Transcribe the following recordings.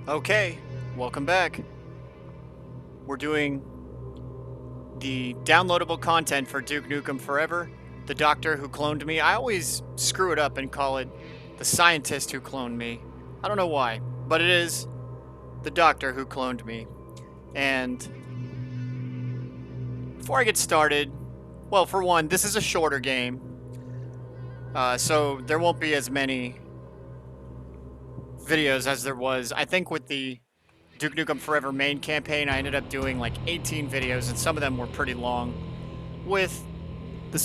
Okay, welcome back. We're doing the downloadable content for Duke Nukem Forever, the doctor who cloned me. I always screw it up and call it the scientist who cloned me. I don't know why, but it is the doctor who cloned me. And before I get started, well, for one, this is a shorter game, so there won't be as many videos as there was. I think with the Duke Nukem Forever main campaign, I ended up doing like 18 videos, and some of them were pretty long. With the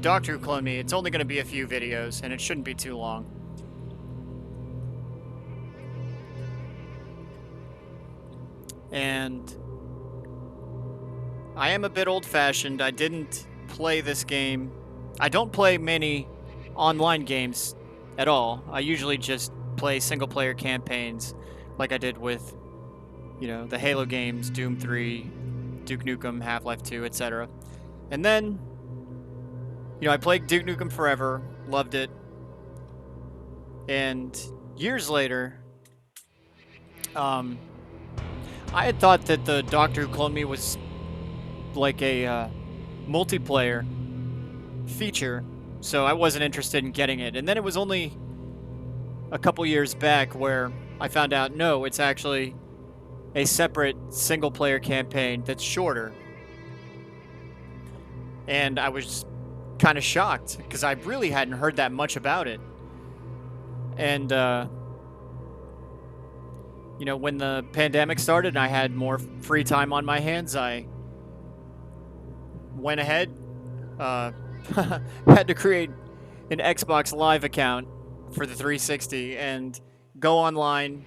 doctor who cloned me, it's only going to be a few videos, and it shouldn't be too long. And I am a bit old-fashioned. I didn't play this game. I don't play many online games at all. I usually just play single-player campaigns like I did with, the Halo games, Doom 3, Duke Nukem, Half-Life 2, etc. And then, I played Duke Nukem Forever, loved it, and years later, I had thought that the Doctor Who Cloned Me was like a multiplayer feature, so I wasn't interested in getting it. And then it was only a couple years back where I found out, no, it's actually a separate single-player campaign that's shorter. And I was kind of shocked, because I really hadn't heard that much about it. And, when the pandemic started and I had more free time on my hands, I went ahead, had to create an Xbox Live account for the 360 and go online.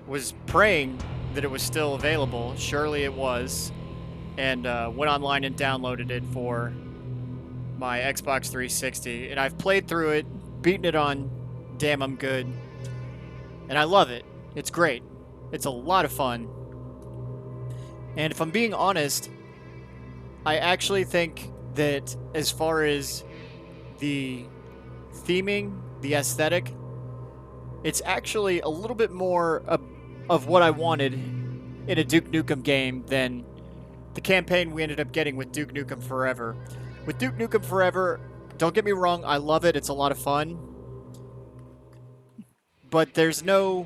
Was praying that it was still available. Surely it was. And went online and downloaded it for my Xbox 360. And I've played through it, beaten it on Damn I'm Good. And I love it. It's great. It's a lot of fun. And if I'm being honest, I actually think that as far as the theming, the aesthetic, it's actually a little bit more of what I wanted in a Duke Nukem game than the campaign we ended up getting with Duke Nukem Forever. With Duke Nukem Forever, don't get me wrong, I love it. It's a lot of fun. But there's no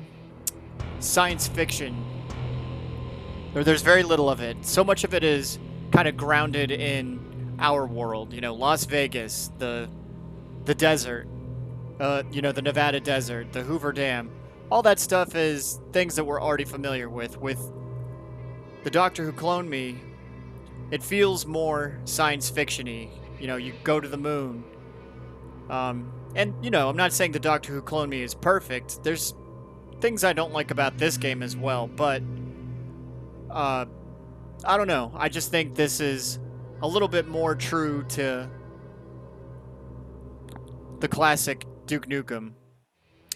science fiction, or there's very little of it. So much of it is kind of grounded in our world. Las Vegas, the desert, the Nevada desert, the Hoover Dam. All that stuff is things that we're already familiar with. With the Doctor Who Cloned Me, it feels more science fiction-y. You go to the moon. And, I'm not saying the Doctor Who Cloned Me is perfect. There's things I don't like about this game as well, but I don't know. I just think this is a little bit more true to the classic Duke Nukem.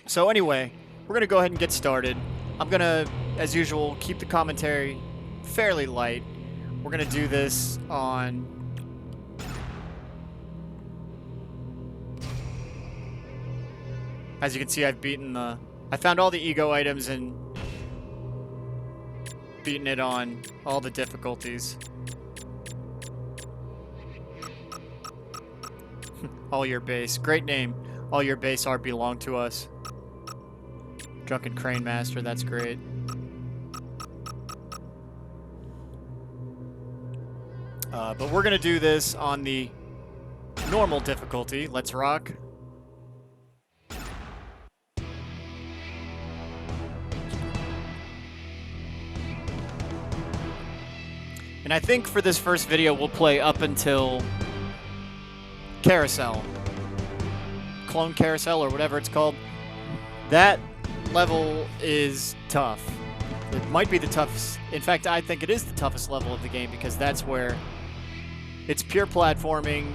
So anyway, we're going to go ahead and get started. I'm going to, as usual, keep the commentary fairly light. We're going to do this on... As you can see, I've beaten the... I found all the ego items and beaten it on all the difficulties. All Your Base. Great name. All Your Base are belong to us. Drunken Crane Master, that's great. But we're going to do this on the normal difficulty. Let's rock. And I think for this first video, we'll play up until Carousel. Clone Carousel, or whatever it's called. That level is tough. It might be the toughest. In fact, I think it is the toughest level of the game, because that's where it's pure platforming.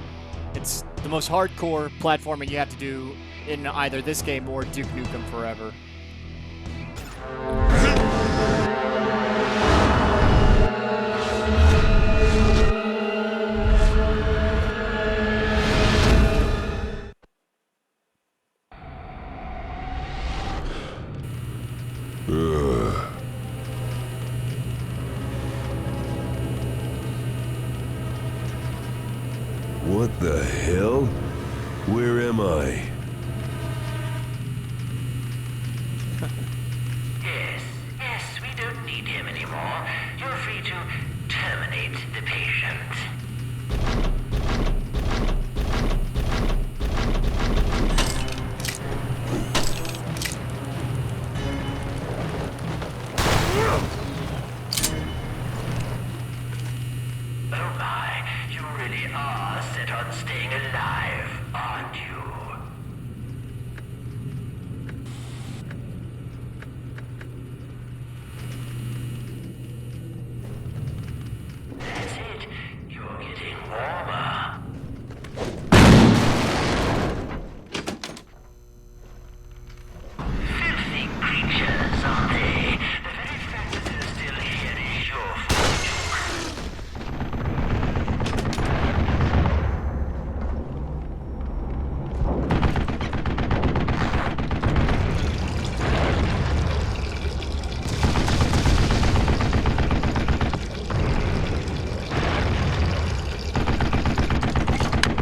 It's the most hardcore platforming you have to do in either this game or Duke Nukem Forever. Ugh. What the hell? Where am I? Yes, we don't need him anymore. You're free to terminate the patient. Oh my, you really are set on staying alive, aren't you? That's it. You're getting warmer. Filthy creatures, aren't they? The very fact that they're still here is your fault.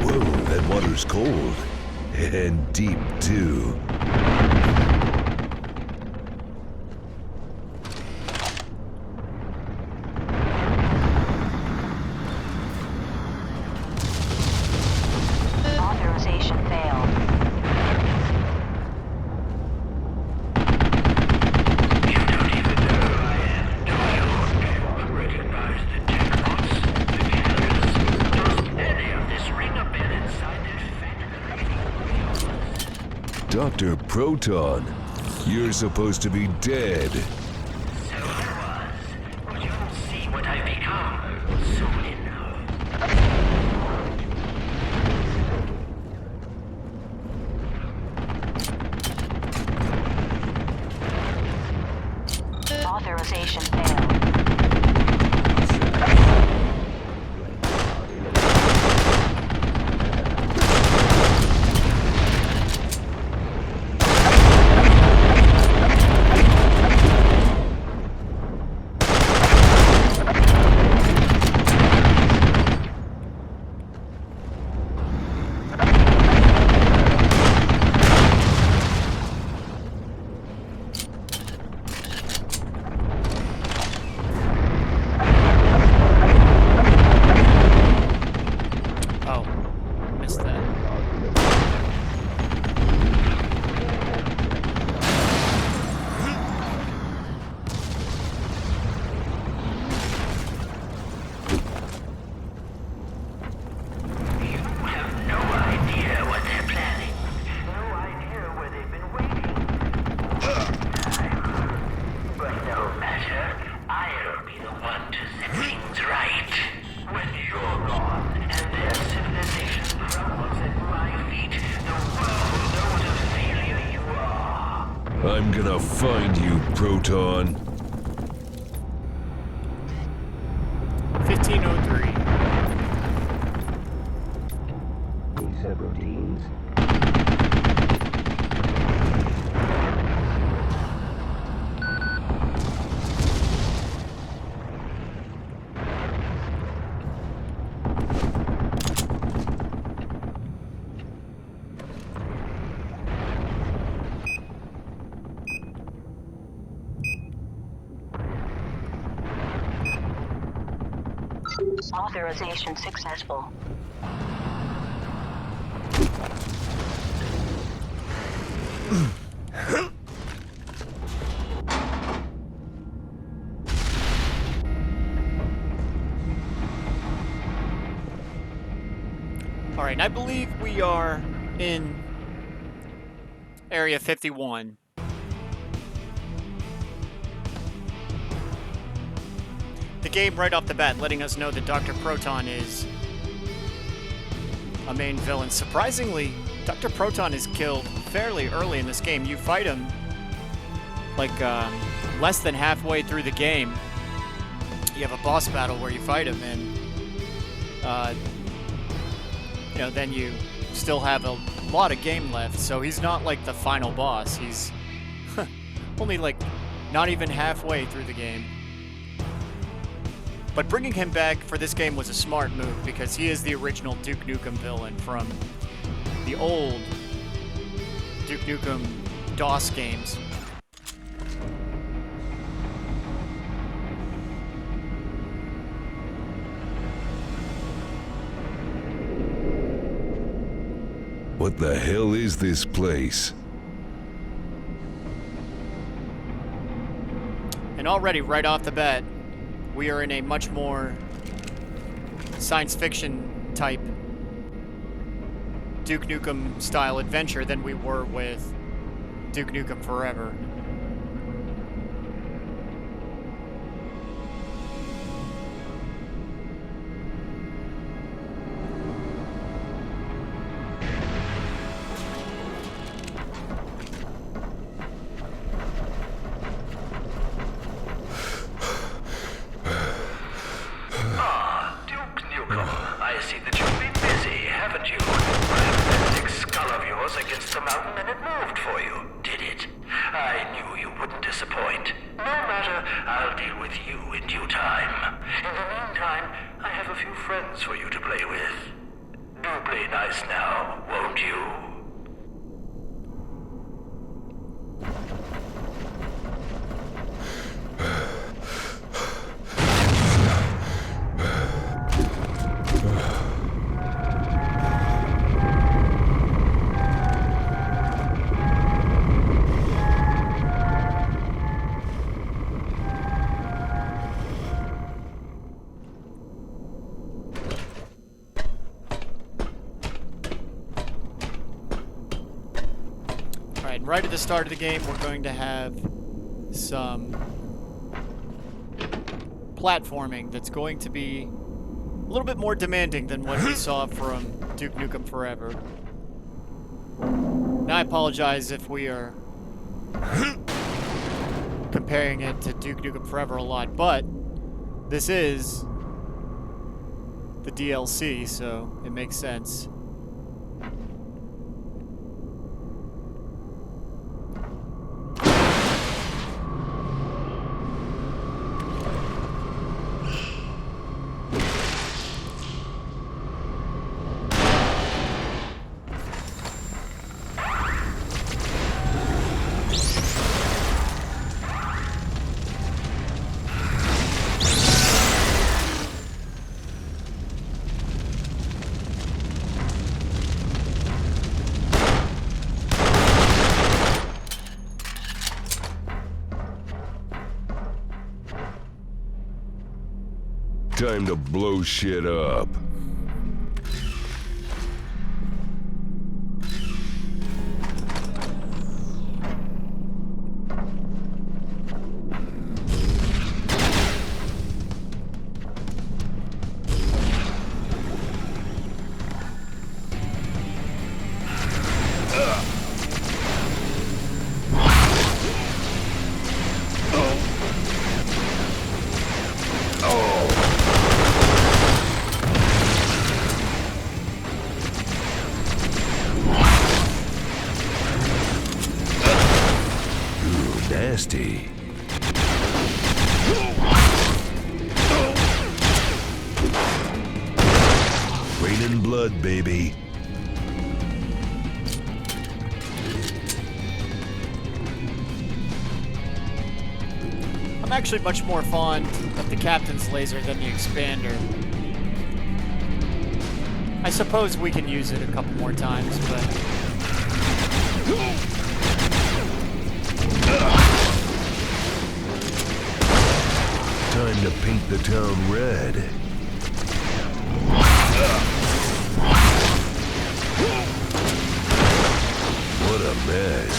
Whoa, that water's cold. And deep, too. Authorization failed. You don't even know who I am, do you? Recognize the technots, the cameras? Does any of this ring a bell inside that fat Dr. Proton, you're supposed to be dead. So I was. But you'll see what I've become soon enough. Authorization failed. Oh, missed that. You have no idea what they're planning. No idea where they've been waiting. But no matter, I'll be the one to set things right. When you're gone and their civilization crumbles at my feet, the world will know what a failure you are. I'm gonna find you, Proton. 1503. Subroutines. Authorization successful. All right, and I believe we are in Area 51. The game right off the bat letting us know that Dr. Proton is a main villain. Surprisingly, Dr. Proton is killed fairly early in this game. You fight him like less than halfway through the game. You have a boss battle where you fight him, and you know, then you still have a lot of game left. So he's not like the final boss. He's only like Not even halfway through the game. But bringing him back for this game was a smart move because he is the original Duke Nukem villain from the old Duke Nukem DOS games. What the hell is this place? And already, right off the bat, we are in a much more science fiction type Duke Nukem style adventure than we were with Duke Nukem Forever. Duke Nukem, I see that you've been busy, haven't you? That thick skull of yours against the mountain and it moved for you, did it? I knew you wouldn't disappoint. No matter, I'll deal with you in due time. In the meantime, I have a few friends for you to play with. Do play nice now, won't you? Right at the start of the game, we're going to have some platforming that's going to be a little bit more demanding than what we saw from Duke Nukem Forever. Now, I apologize if we are comparing it to Duke Nukem Forever a lot, but this is the DLC, so it makes sense. Time to blow shit up. Nasty. Raining blood, baby. I'm actually much more fond of the Captain's laser than the Expander. I suppose we can use it a couple more times, but... Time to paint the town red. What a mess.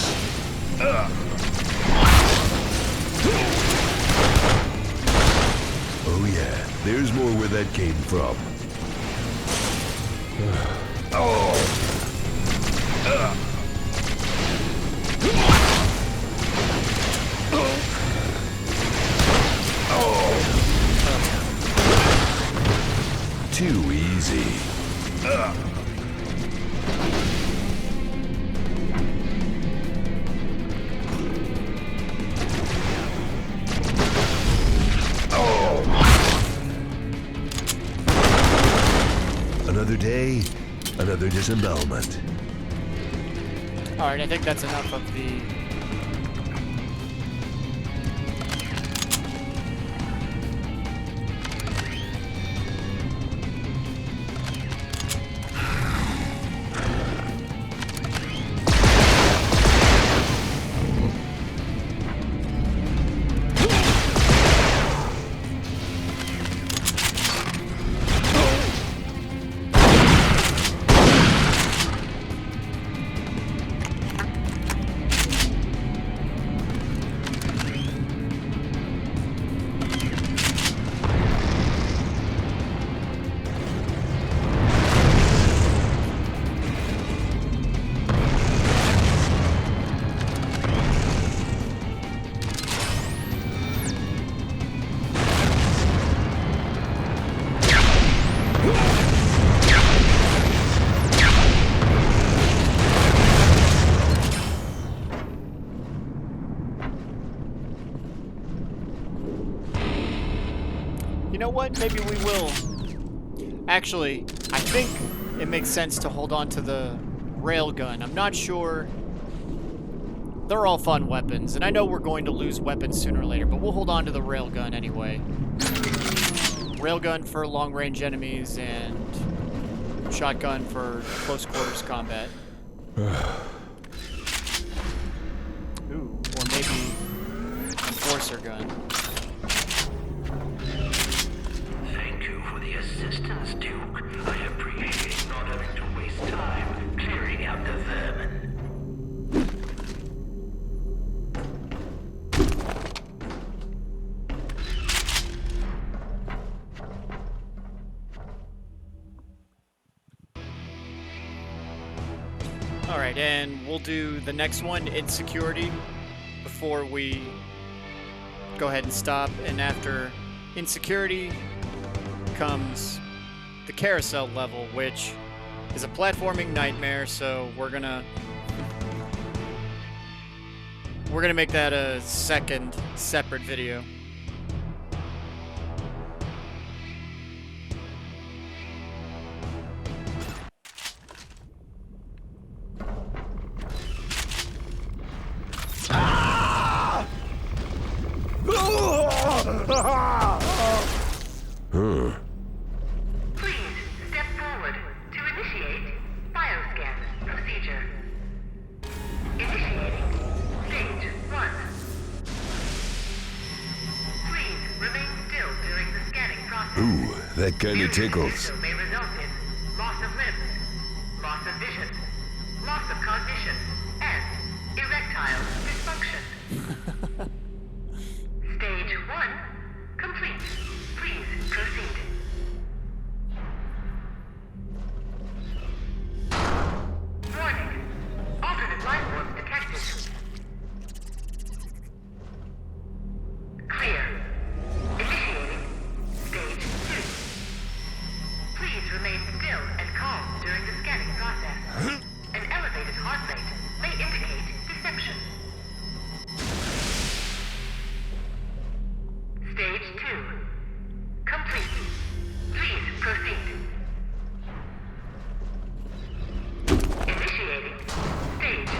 Oh yeah, there's more where that came from. Too easy. day, another disembowelment. Alright, I think that's enough of the... You know what? Maybe we will. Actually, I think it makes sense to hold on to the railgun. I'm not sure. They're all fun weapons, and I know we're going to lose weapons sooner or later, but we'll hold on to the railgun anyway. Railgun for long-range enemies and shotgun for close quarters combat. Ooh, or maybe enforcer gun. Thank you for the assistance, Duke. I appreciate not having to waste time clearing out the vermin. Alright, and we'll do the next one, Insecurity, before we go ahead and stop. And after Insecurity comes the Carousel level, which is a platforming nightmare, so we're gonna make that a second separate video. Please step forward to initiate bioscan procedure. Initiating stage 1. Please remain still during the scanning process. Ooh, that kinda tickles. This may result in loss of limbs, loss of vision, loss of cognition, and erectile dysfunction. Stage 1 complete. Please proceed. Warning. Alternate life forms detected. Clear. Initiating stage 2. Please remain still and calm during the scanning process. An elevated heart rate may indicate deception. Stage 2. Complete. Please proceed. Initiating stage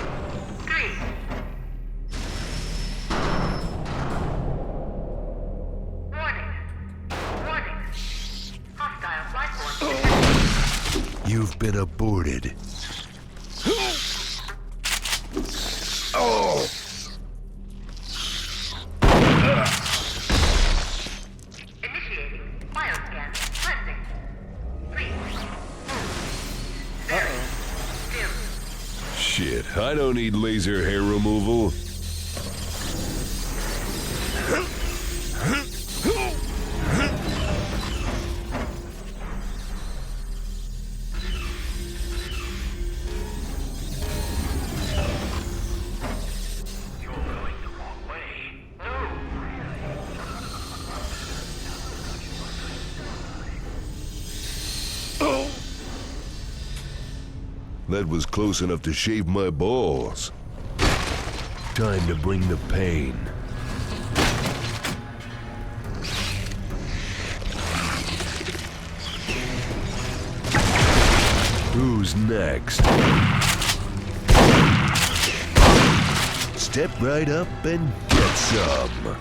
3. Warning. Warning. Hostile life form detected. You've been aborted. Oh! Initiating bioscan cleansing. Please move. Very still. Shit, I don't need laser hair removal. You're going the wrong way. No. That was close enough to shave my balls. Time to bring the pain. What's next? Step right up and get some.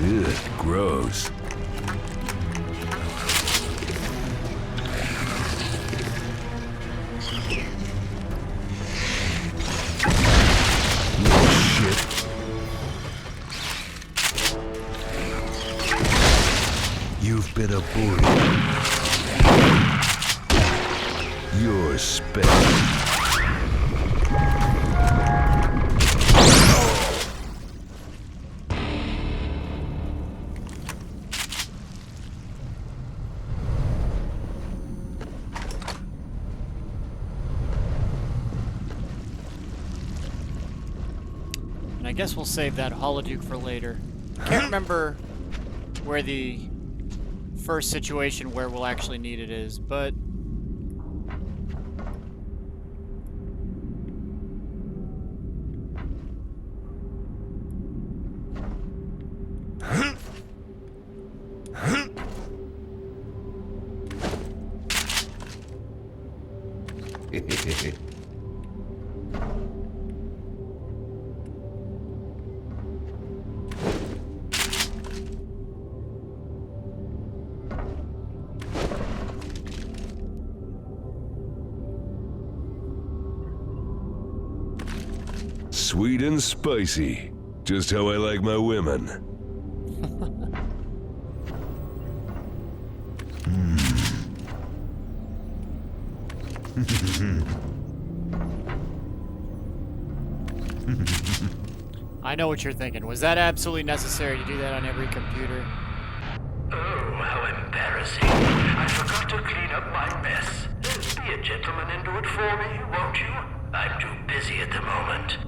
Ugh, gross. Shit. You've been a bully. You're spent. I guess we'll save that Holoduke for later. Can't remember where the first situation where we'll actually need it is, but Sweet and spicy. Just how I like my women. I know what you're thinking. Was that absolutely necessary to do that on every computer? Oh, how embarrassing. I forgot to clean up my mess. Be a gentleman and do it for me, won't you? I'm too busy at the moment.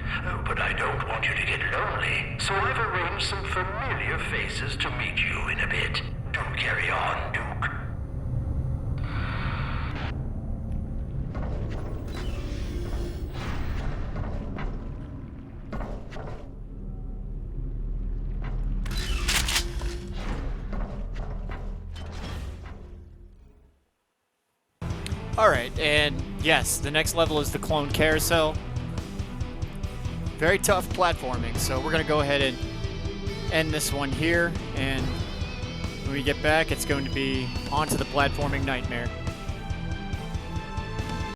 But I don't want you to get lonely, so I've arranged some familiar faces to meet you in a bit. Do carry on, Duke. Alright, and yes, the next level is the clone carousel. Very tough platforming, so we're going to go ahead and end this one here, and when we get back, it's going to be onto the platforming nightmare.